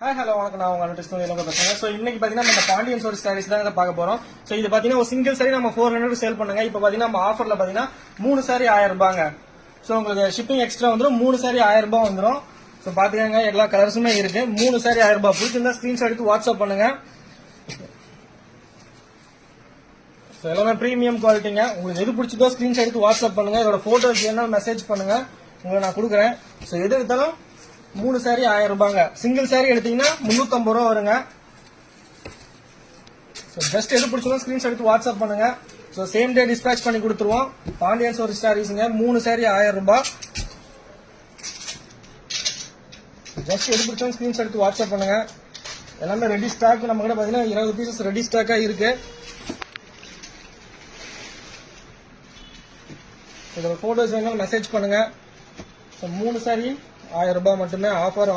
Hi hello வணக்கம். நான் உங்க பேசுறேன். ஸோ இன்னைக்கு பாத்தீங்கன்னா நம்ம பாண்டியன் சோரி சாரீஸ் தான் பார்க்க போறோம். ஸோ இது பாத்தீங்கன்னா ஒரு சிங்கிள் சாரி நம்ம 400 சேல் பண்ணுங்க. இப்போ பாத்தீங்கன்னா நம்ம ஆஃபர்ல பாத்தீங்கன்னா 3 சாரி 1000 ரூபாங்க. ஸோ உங்களுக்கு ஷிப்பிங் எக்ஸ்ட்ரா வந்துடும். 3 சாரி 1000 ரூபாய் வந்துடும். ஸோ பாத்தீங்கன்னா எல்லா கலர்ஸுமே இருக்கு. 3 சாரி 1000 ரூபாய். பிடிச்சிருந்தா ஸ்கிரீன்ஷாட் எடுத்து வாட்ஸ்அப் பண்ணுங்க. ஸோ எல்லாமே பிரீமியம் குவாலிட்டிங்க. உங்களுக்கு எது பிடிச்சதோ ஸ்கிரீன்ஷாட் எடுத்து வாட்ஸ்அப் பண்ணுங்க. இதோட போட்டோஸ் வேணாலும் மெசேஜ் பண்ணுங்க, உங்களை நான் கொடுக்குறேன். ஸோ எது எடுத்தாலும் 3 சாரி 1000 ரூபாங்க. சிங்கிள் சாரி எடுத்தீங்கன்னா 350 ரூபா வருங்க. ஜஸ்ட் எது பிடிச்சதோ ஸ்கிரீன்ஷாட் எடுத்து வாட்ஸ்அப் பண்ணுங்க. ஸோ சேம் டே டிஸ்பேச் பண்ணி கொடுத்துருவோம். பாண்டியன் சோரி சாரீஸ்ங்க. 3 சாரி 1000 ரூபாய். ஜஸ்ட் எது பிடிச்சதோ ஸ்கிரீன்ஷாட் எடுத்து வாட்ஸ்அப் பண்ணுங்க. எல்லாமே ரெடி ஸ்டாக். நம்ம கிட்ட பாத்தீங்கன்னா 20 பீசஸ் ரெடி ஸ்டாக்கா இருக்கு. இதோட போட்டோஸ் வேணாலும் மெசேஜ் பண்ணுங்க. 3 சாரி 1000 ரூபாய் மட்டுமே. ஆஃபர்